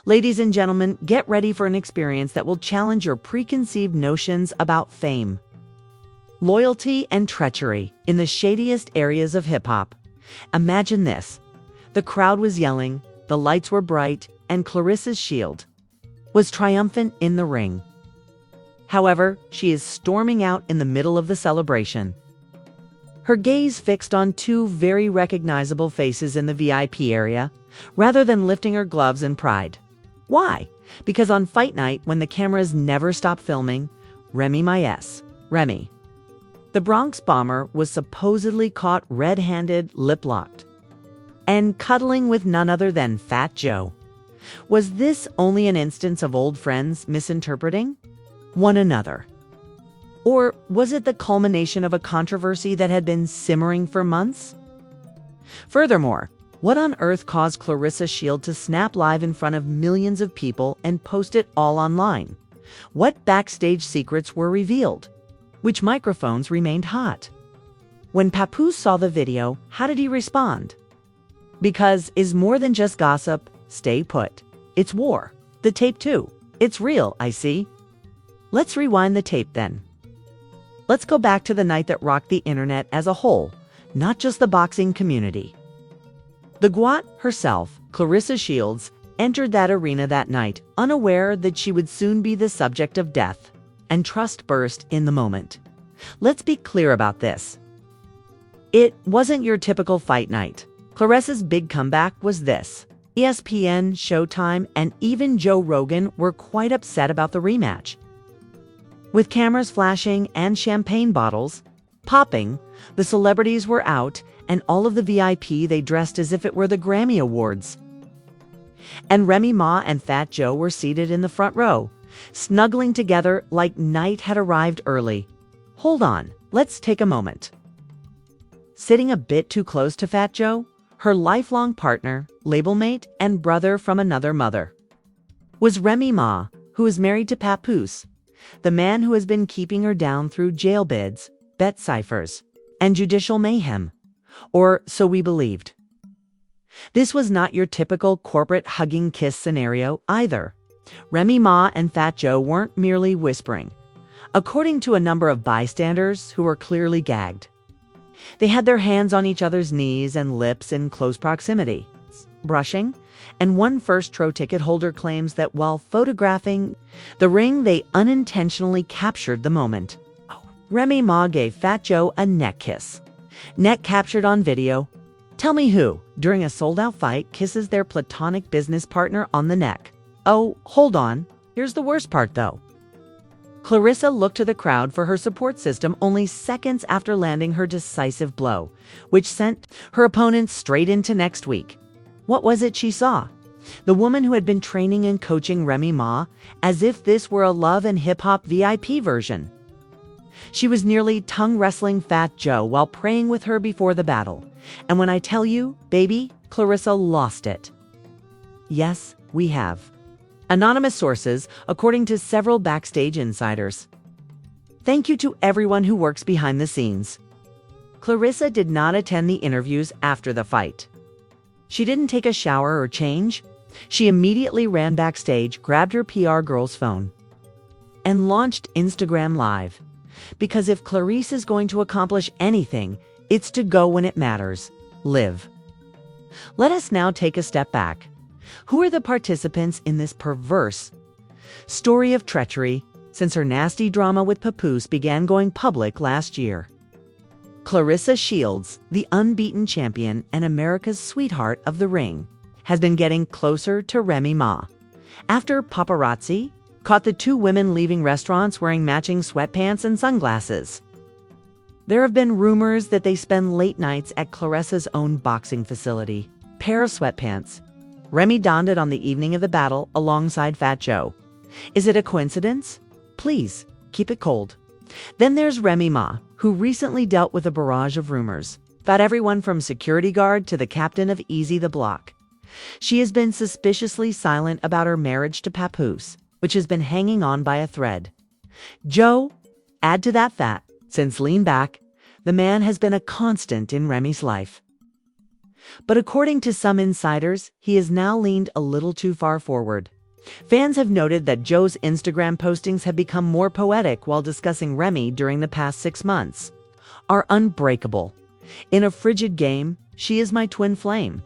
Ladies and gentlemen, get ready for an experience that will challenge your preconceived notions about fame. Loyalty and treachery in the shadiest areas of hip-hop. Imagine this. The crowd was yelling, the lights were bright, and Claressa's shield was triumphant in the ring. However, she is storming out in the middle of the celebration, her gaze fixed on two very recognizable faces in the VIP area, rather than lifting her gloves in pride. Why? Because on fight night, when the cameras never stop filming, Remy, the Bronx bomber, was supposedly caught red-handed, lip-locked, and cuddling with none other than Fat Joe. Was this only an instance of old friends misinterpreting one another? Or was it the culmination of a controversy that had been simmering for months? Furthermore, what on earth caused Claressa's shield to snap live in front of millions of people and post it all online? What backstage secrets were revealed? Which microphones remained hot? When Papoose saw the video, how did he respond? Because is more than just gossip, stay put. It's war. The tape too. It's real, I see. Let's rewind the tape then. Let's go back to the night that rocked the internet as a whole, not just the boxing community. The GWAT herself, Claressa Shields, entered that arena that night, unaware that she would soon be the subject of death, and trust burst in the moment. Let's be clear about this. It wasn't your typical fight night. Claressa's big comeback was this. ESPN, Showtime, and even Joe Rogan were quite upset about the rematch. With cameras flashing and champagne bottles popping, the celebrities were out, and all of the VIP, they dressed as if it were the Grammy Awards. And Remy Ma and Fat Joe were seated in the front row, snuggling together like night had arrived early. Hold on, let's take a moment. Sitting a bit too close to Fat Joe, her lifelong partner, label mate, and brother from another mother, was Remy Ma, who is married to Papoose, the man who has been keeping her down through jail bids, bet ciphers, and judicial mayhem. Or so we believed. This was not your typical corporate hugging kiss scenario either. Remy Ma and Fat Joe weren't merely whispering, according to a number of bystanders who were clearly gagged. They had their hands on each other's knees and lips in close proximity, brushing, and one first-row ticket holder claims that while photographing the ring, they unintentionally captured the moment. Remy Ma gave Fat Joe a neck kiss. Neck captured on video. Tell me who, during a sold-out fight, kisses their platonic business partner on the neck. Oh, hold on. Here's the worst part, though. Claressa looked to the crowd for her support system only seconds after landing her decisive blow, which sent her opponent straight into next week. What was it she saw? The woman who had been training and coaching Remy Ma, as if this were a love and hip-hop VIP version. She was nearly tongue-wrestling Fat Joe while praying with her before the battle. And when I tell you, baby, Claressa lost it. Yes, we have. Anonymous sources, according to several backstage insiders. Thank you to everyone who works behind the scenes. Claressa did not attend the interviews after the fight. She didn't take a shower or change. She immediately ran backstage, grabbed her PR girl's phone, and launched Instagram Live. Because if Claressa is going to accomplish anything, it's to go when it matters. Live. Let us now take a step back. Who are the participants in this perverse story of treachery since her nasty drama with Papoose began going public last year? Claressa Shields, the unbeaten champion and America's sweetheart of the ring, has been getting closer to Remy Ma. After paparazzi caught the two women leaving restaurants wearing matching sweatpants and sunglasses. There have been rumors that they spend late nights at Claressa's own boxing facility. Pair of sweatpants. Remy donned it on the evening of the battle alongside Fat Joe. Is it a coincidence? Please, keep it cold. Then there's Remy Ma, who recently dealt with a barrage of rumors about everyone from security guard to the captain of Easy the Block. She has been suspiciously silent about her marriage to Papoose, which has been hanging on by a thread. Joe, add to that fact, since Lean Back, the man has been a constant in Remy's life. But according to some insiders, he has now leaned a little too far forward. Fans have noted that Joe's Instagram postings have become more poetic while discussing Remy during the past 6 months. Are unbreakable. In a frigid game, she is my twin flame.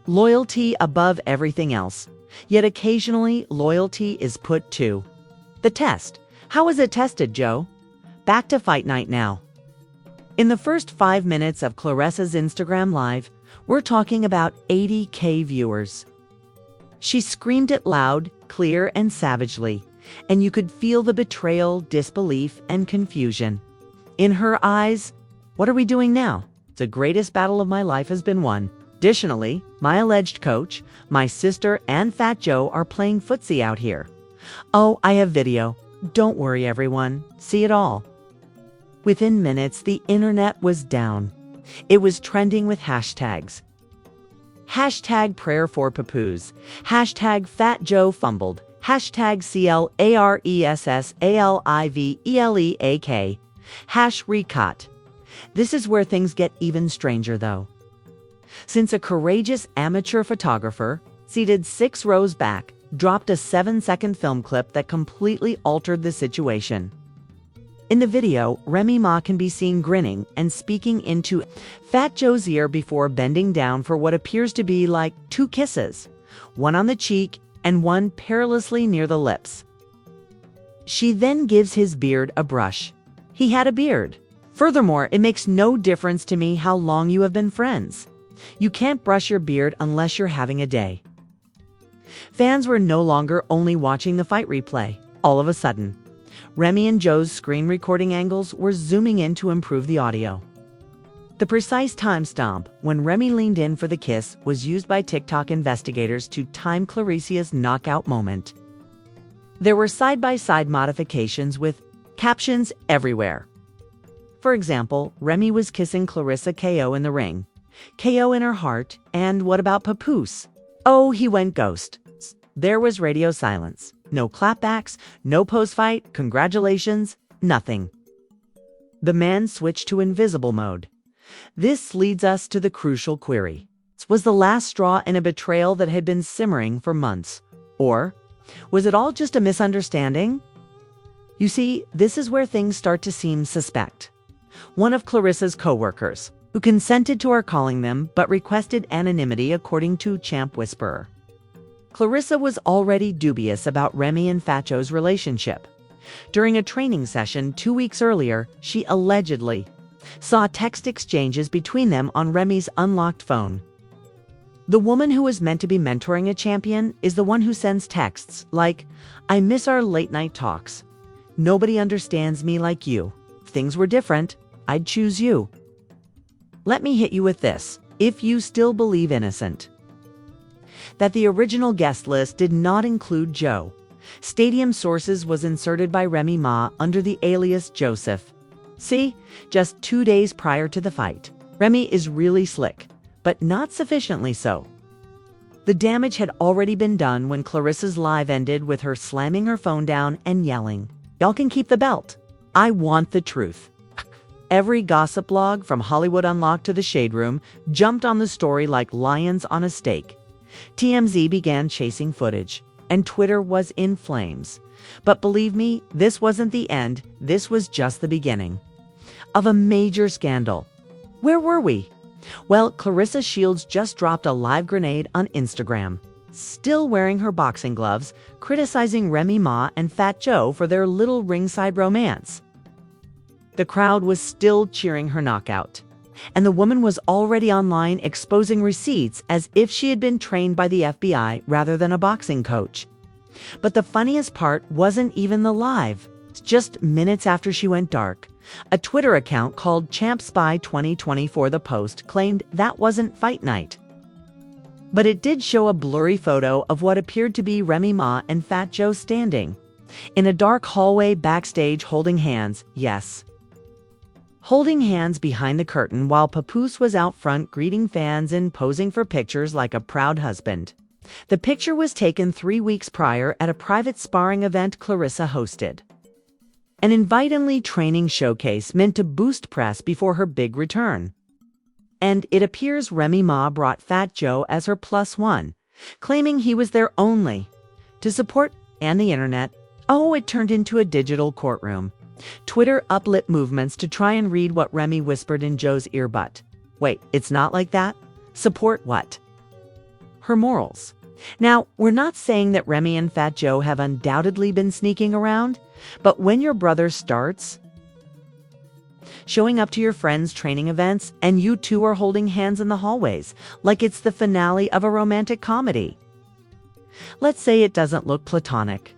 Loyalty above everything else. Yet occasionally, loyalty is put to the test. How is it tested, Joe? Back to fight night now. In the first 5 minutes of Claressa's Instagram Live, we're talking about 80K viewers. She screamed it loud, clear, and savagely, and you could feel the betrayal, disbelief, and confusion. In her eyes, what are we doing now? The greatest battle of my life has been won. Additionally, my alleged coach, my sister, and Fat Joe are playing footsie out here. Oh, I have video. Don't worry, everyone. See it all. Within minutes, the internet was down. It was trending with hashtags. Hashtag prayer for papoose. Hashtag Fat Joe fumbled. Hashtag CLARESSALIVELEAK. Hash recot. This is where things get even stranger, though. Since a courageous amateur photographer, seated 6 rows back, dropped a 7-second film clip that completely altered the situation. In the video, Remy Ma can be seen grinning and speaking into Fat Joe's ear before bending down for what appears to be like 2 kisses, one on the cheek and one perilously near the lips. She then gives his beard a brush. He had a beard. Furthermore, it makes no difference to me how long you have been friends. You can't brush your beard unless you're having a day. Fans were no longer only watching the fight replay. All of a sudden, Remy and Joe's screen recording angles were zooming in to improve the audio. The precise timestamp when Remy leaned in for the kiss was used by TikTok investigators to time Claressa's knockout moment. There were side-by-side modifications with captions everywhere. For example, Remy was kissing Claressa KO in the ring, KO in her heart, and what about Papoose? Oh, he went ghost. There was radio silence. No clapbacks, no post-fight, congratulations, nothing. The man switched to invisible mode. This leads us to the crucial query. Was the last straw in a betrayal that had been simmering for months? Or was it all just a misunderstanding? You see, this is where things start to seem suspect. One of Claressa's co-workers, who consented to our calling them but requested anonymity according to Champ Whisperer. Claressa was already dubious about Remy and Fat Joe's relationship. During a training session 2 weeks earlier, she allegedly saw text exchanges between them on Remy's unlocked phone. The woman who was meant to be mentoring a champion is the one who sends texts like, "I miss our late-night talks. Nobody understands me like you. If things were different, I'd choose you. Let me hit you with this, if you still believe innocent." That the original guest list did not include Joe. Stadium Sources was inserted by Remy Ma under the alias Joseph. See, just 2 days prior to the fight. Remy is really slick, but not sufficiently so. The damage had already been done when Claressa's live ended with her slamming her phone down and yelling, "Y'all can keep the belt. I want the truth." Every gossip blog, from Hollywood Unlocked to The Shade Room, jumped on the story like lions on a stake. TMZ began chasing footage, and Twitter was in flames. But believe me, this wasn't the end. This was just the beginning of a major scandal. Where were we? Well, Claressa Shields just dropped a live grenade on Instagram, still wearing her boxing gloves, criticizing Remy Ma and Fat Joe for their little ringside romance. The crowd was still cheering her knockout, and the woman was already online exposing receipts as if she had been trained by the FBI rather than a boxing coach. But the funniest part wasn't even the live. Just minutes after she went dark, a Twitter account called ChampSpy2024 The Post claimed that wasn't fight night. But it did show a blurry photo of what appeared to be Remy Ma and Fat Joe standing in a dark hallway backstage holding hands, yes, holding hands behind the curtain while Papoose was out front greeting fans and posing for pictures like a proud husband. The picture was taken 3 weeks prior at a private sparring event Claressa hosted. An invitingly training showcase meant to boost press before her big return. And it appears Remy Ma brought Fat Joe as her +1, claiming he was there only to support, and the internet. Oh, it turned into a digital courtroom. Twitter uplit movements to try and read what Remy whispered in Joe's earbud. Wait, it's not like that? Support what? Her morals. Now, we're not saying that Remy and Fat Joe have undoubtedly been sneaking around, but when your brother starts showing up to your friends' training events and you two are holding hands in the hallways like it's the finale of a romantic comedy. Let's say it doesn't look platonic.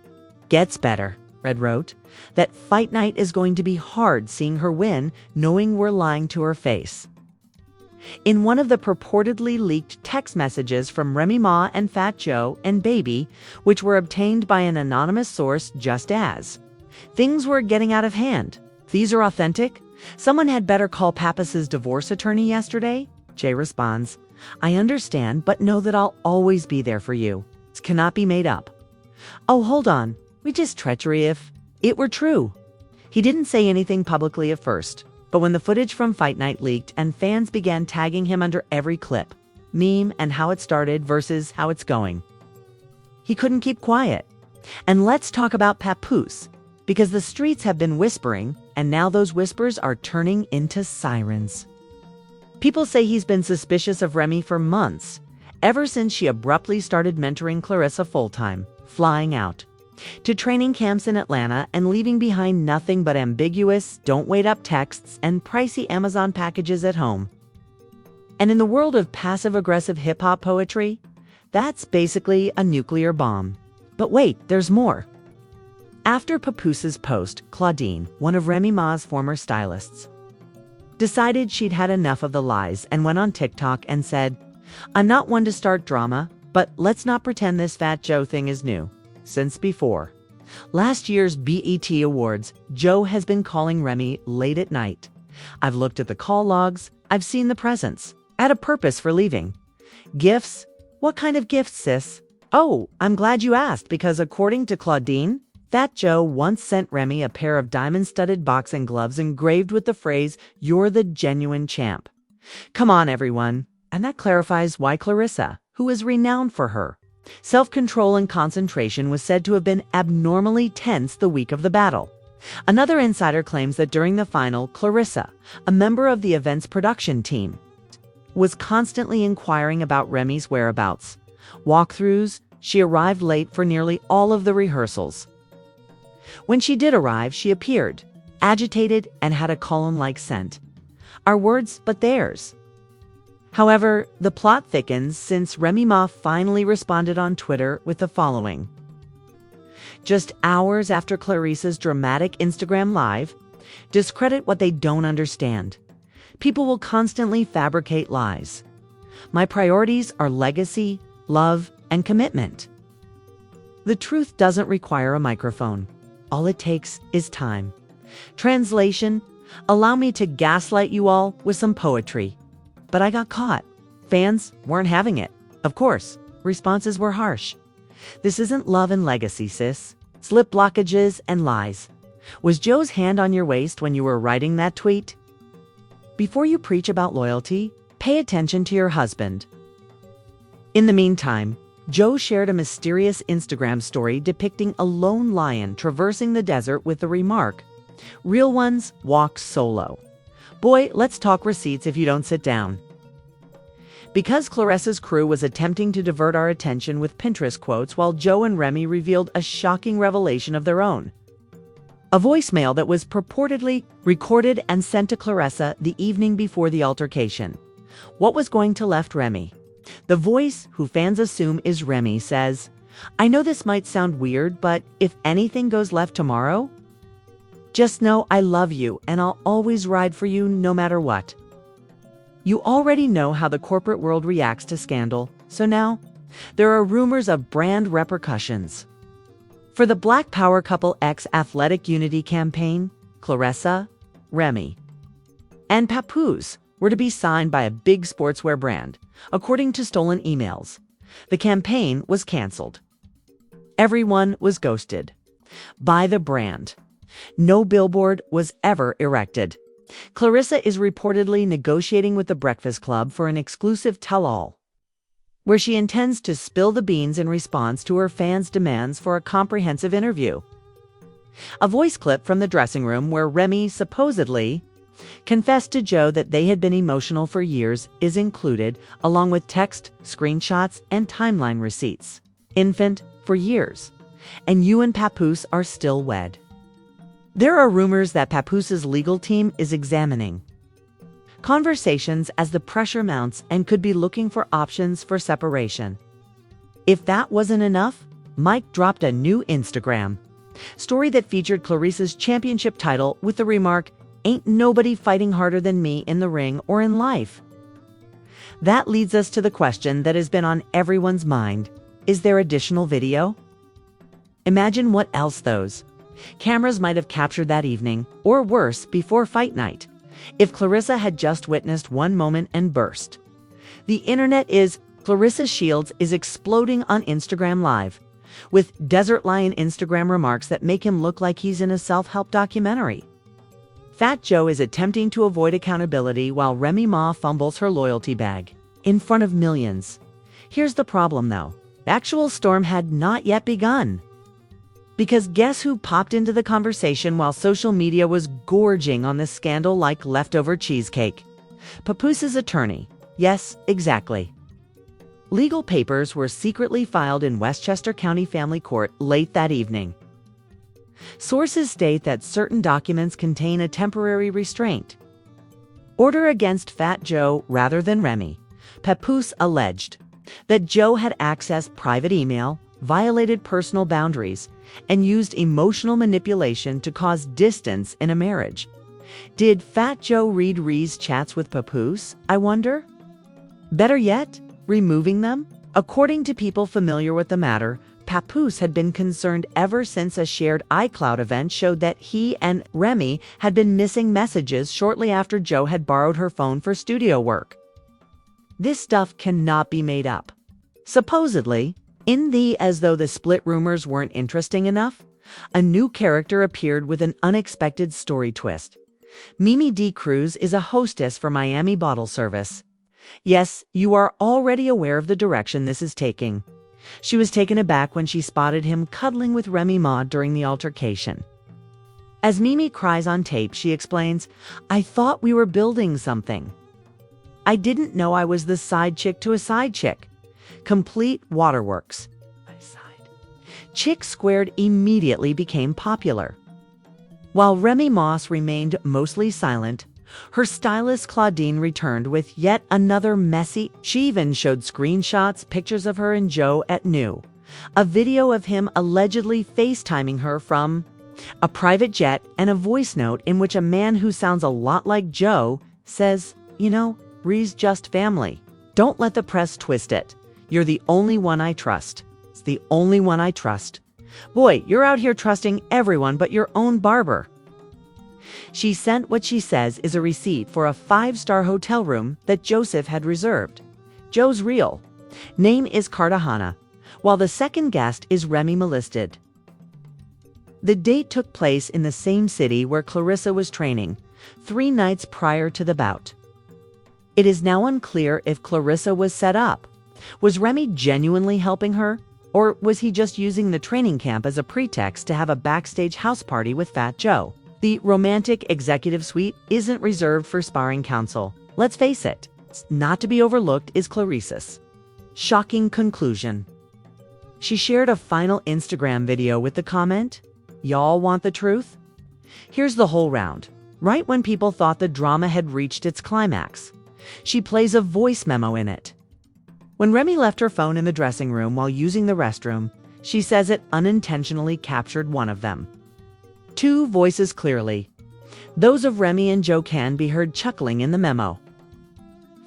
Gets better, Red wrote. That fight night is going to be hard seeing her win, knowing we're lying to her face. In one of the purportedly leaked text messages from Remy Ma and Fat Joe and Baby, which were obtained by an anonymous source just as things were getting out of hand. These are authentic? Someone had better call Pappas's divorce attorney yesterday? Jay responds, I understand, but know that I'll always be there for you. It cannot be made up. Oh, hold on. We just treachery if it were true. He didn't say anything publicly at first, but when the footage from Fight Night leaked and fans began tagging him under every clip, meme, and how it started versus how it's going, he couldn't keep quiet. And let's talk about Papoose, because the streets have been whispering, and now those whispers are turning into sirens. People say he's been suspicious of Remy for months, ever since she abruptly started mentoring Claressa full-time, flying out to training camps in Atlanta and leaving behind nothing but ambiguous, don't wait up texts and pricey Amazon packages at home. And in the world of passive-aggressive hip-hop poetry, that's basically a nuclear bomb. But wait, there's more. After Papooses' post, Claudine, one of Remy Ma's former stylists, decided she'd had enough of the lies and went on TikTok and said, I'm not one to start drama, but let's not pretend this Fat Joe thing is new. Since before last year's BET Awards, Joe has been calling Remy late at night. I've looked at the call logs. I've seen the presents. I had a purpose for leaving. Gifts? What kind of gifts, sis? Oh, I'm glad you asked, because according to Claudine, Fat Joe once sent Remy a pair of diamond-studded boxing gloves engraved with the phrase, "You're the genuine champ." Come on, everyone. And that clarifies why Claressa, who is renowned for her self-control and concentration, was said to have been abnormally tense the week of the battle. Another insider claims that during the final, Claressa, a member of the event's production team, was constantly inquiring about Remy's whereabouts. Walkthroughs, she arrived late for nearly all of the rehearsals. When she did arrive, she appeared agitated and had a column-like scent. Our words, but theirs. However, the plot thickens since Remy Ma finally responded on Twitter with the following. Just hours after Claressa's dramatic Instagram live, discredit what they don't understand. People will constantly fabricate lies. My priorities are legacy, love, and commitment. The truth doesn't require a microphone. All it takes is time. Translation: allow me to gaslight you all with some poetry. But I got caught. Fans weren't having it. Of course, responses were harsh. This isn't love and legacy, sis. It's lip blockages and lies. Was Joe's hand on your waist when you were writing that tweet? Before you preach about loyalty, pay attention to your husband. In the meantime, Joe shared a mysterious Instagram story depicting a lone lion traversing the desert with the remark, "Real ones walk solo." Boy, let's talk receipts if you don't sit down. Because Claressa's crew was attempting to divert our attention with Pinterest quotes while Joe and Remy revealed a shocking revelation of their own. A voicemail that was purportedly recorded and sent to Claressa the evening before the altercation. What was going to left Remy? The voice, who fans assume is Remy, says, I know this might sound weird, but if anything goes left tomorrow, just know I love you and I'll always ride for you no matter what. You already know how the corporate world reacts to scandal, so now there are rumors of brand repercussions. For the Black Power Couple X Athletic Unity campaign, Claressa, Remy, and Papoose were to be signed by a big sportswear brand, according to stolen emails. The campaign was canceled. Everyone was ghosted by the brand. No billboard was ever erected. Claressa is reportedly negotiating with the Breakfast Club for an exclusive tell-all. where she intends to spill the beans in response to her fans' demands for a comprehensive interview. A voice clip from the dressing room where Remy supposedly confessed to Joe that they had been emotional for years is included, along with text, screenshots, and timeline receipts. Infant, for years. And you and Papoose are still wed. There are rumors that Papoos's legal team is examining conversations as the pressure mounts and could be looking for options for separation. If that wasn't enough, Mike dropped a new Instagram story that featured Claressa's championship title with the remark, "Ain't nobody fighting harder than me in the ring or in life." That leads us to the question that has been on everyone's mind. Is there additional video? Imagine what else those cameras might have captured that evening, or worse, before fight night, if Claressa had just witnessed one moment and burst. The internet is Claressa Shields is exploding on Instagram Live, with Desert Lion Instagram remarks that make him look like he's in a self-help documentary. Fat Joe is attempting to avoid accountability while Remy Ma fumbles her loyalty bag in front of millions. Here's the problem, though. The actual storm had not yet begun. Because guess who popped into the conversation while social media was gorging on this scandal like leftover cheesecake? Papoos's attorney. Yes, exactly. Legal papers were secretly filed in Westchester County Family Court late that evening. Sources state that certain documents contain a temporary restraint order against Fat Joe rather than Remy. Papoose alleged that Joe had accessed private email, violated personal boundaries, and used emotional manipulation to cause distance in a marriage. Did Fat Joe read Ree's chats with Papoose, I wonder? Better yet, removing them? According to people familiar with the matter, Papoose had been concerned ever since a shared iCloud event showed that he and Remy had been missing messages shortly after Joe had borrowed her phone for studio work. This stuff cannot be made up. Supposedly, in the as though the split rumors weren't interesting enough, a new character appeared with an unexpected story twist. Mimi D. Cruz is a hostess for Miami Bottle Service. Yes, you are already aware of the direction this is taking. She was taken aback when she spotted him cuddling with Remy Ma during the altercation. As Mimi cries on tape, she explains, "I thought we were building something. I didn't know I was the side chick to a side chick. Complete waterworks." Chick Squared immediately became popular. While Remy Moss remained mostly silent, her stylist Claudine returned with yet another messy. She even showed screenshots, pictures of her and Joe at New, a video of him allegedly FaceTiming her from a private jet, and a voice note in which a man who sounds a lot like Joe says, "Ree's just family. Don't let the press twist it. You're the only one I trust. It's the only one I trust. Boy, you're out here trusting everyone but your own barber." She sent what she says is a receipt for a 5-star hotel room that Joseph had reserved. Joe's real name is Cartagena, while the second guest is Remy listed. The date took place in the same city where Claressa was training, 3 nights prior to the bout. It is now unclear if Claressa was set up. Was Remy genuinely helping her? Or was he just using the training camp as a pretext to have a backstage house party with Fat Joe? The romantic executive suite isn't reserved for sparring counsel. Let's face it, not to be overlooked is Claressa's shocking conclusion. She shared a final Instagram video with the comment, "Y'all want the truth?" Here's the whole round. Right when people thought the drama had reached its climax, she plays a voice memo in it. When Remy left her phone in the dressing room while using the restroom, she says it unintentionally captured one of them. 2 voices clearly. Those of Remy and Joe can be heard chuckling in the memo.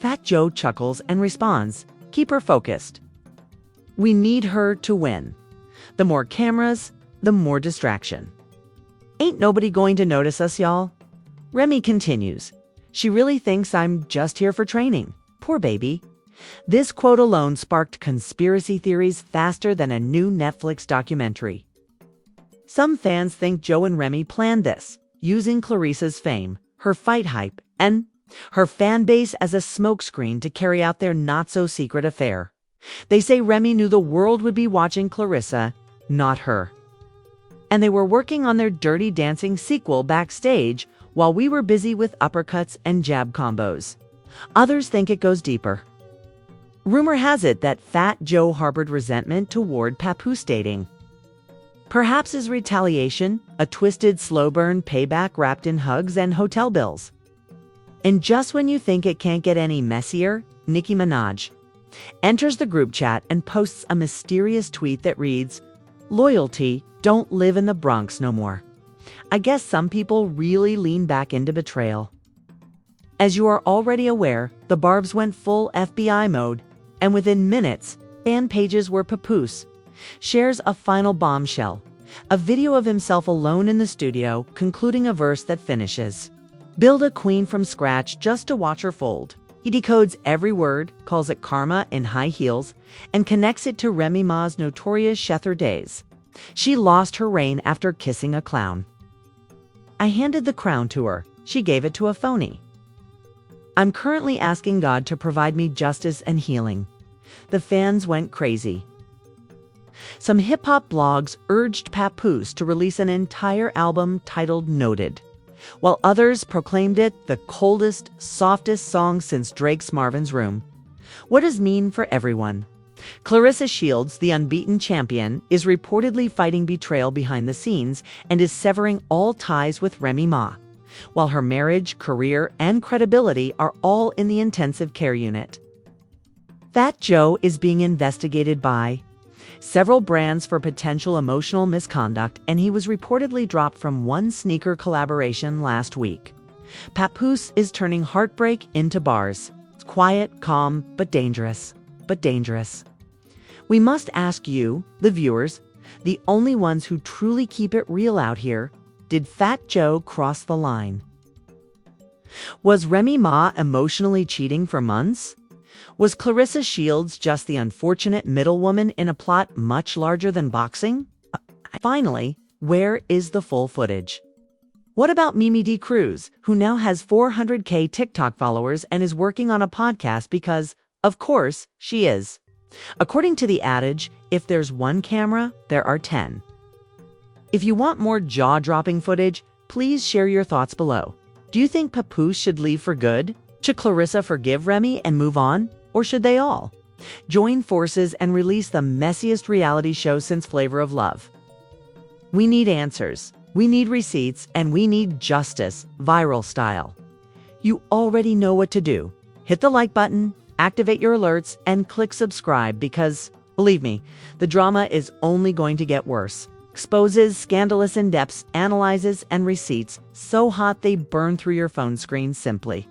Fat Joe chuckles and responds, "Keep her focused. We need her to win. The more cameras, the more distraction. Ain't nobody going to notice us, y'all." Remy continues, "She really thinks I'm just here for training. Poor baby." This quote alone sparked conspiracy theories faster than a new Netflix documentary. Some fans think Joe and Remy planned this, using Claressa's fame, her fight hype, and her fan base as a smokescreen to carry out their not-so-secret affair. They say Remy knew the world would be watching Claressa, not her. And they were working on their Dirty Dancing sequel backstage while we were busy with uppercuts and jab combos. Others think it goes deeper. Rumor has it that Fat Joe harbored resentment toward Papoose dating. Perhaps as retaliation, a twisted slow burn payback wrapped in hugs and hotel bills. And just when you think it can't get any messier, Nicki Minaj enters the group chat and posts a mysterious tweet that reads, "Loyalty don't live in the Bronx no more." I guess some people really lean back into betrayal. As you are already aware, the Barbs went full FBI mode, and within minutes, fan pages where Papoose shares a final bombshell, a video of himself alone in the studio concluding a verse that finishes, "Build a queen from scratch just to watch her fold." He decodes every word, calls it karma in high heels, and connects it to Remy Ma's notorious Shether days. She lost her reign after kissing a clown. I handed the crown to her. She gave it to a phony. I'm currently asking God to provide me justice and healing. The fans went crazy. Some hip-hop blogs urged Papoose to release an entire album titled Noted, while others proclaimed it the coldest, softest song since Drake's Marvin's Room. What does it mean for everyone? Claressa Shields, the unbeaten champion, is reportedly fighting betrayal behind the scenes and is severing all ties with Remy Ma, while her marriage, career, and credibility are all in the intensive care unit. Fat Joe is being investigated by several brands for potential emotional misconduct, and he was reportedly dropped from one sneaker collaboration last week. Papoose is turning heartbreak into bars. It's quiet, calm, but dangerous. We must ask you, the viewers, the only ones who truly keep it real out here, did Fat Joe cross the line? Was Remy Ma emotionally cheating for months? Was Claressa Shields just the unfortunate middlewoman in a plot much larger than boxing? Finally, where is the full footage? What about Mimi D. Cruz, who now has 400K TikTok followers and is working on a podcast because, of course, she is. According to the adage, if there's one camera, there are 10. If you want more jaw-dropping footage, please share your thoughts below. Do you think Papoose should leave for good? Should Claressa forgive Remy and move on? Or should they all join forces and release the messiest reality show since Flavor of Love? We need answers, we need receipts, and we need justice, viral style. You already know what to do. Hit the like button, activate your alerts, and click subscribe because, believe me, the drama is only going to get worse. Exposes scandalous in-depths, analyzes, and receipts so hot they burn through your phone screen simply.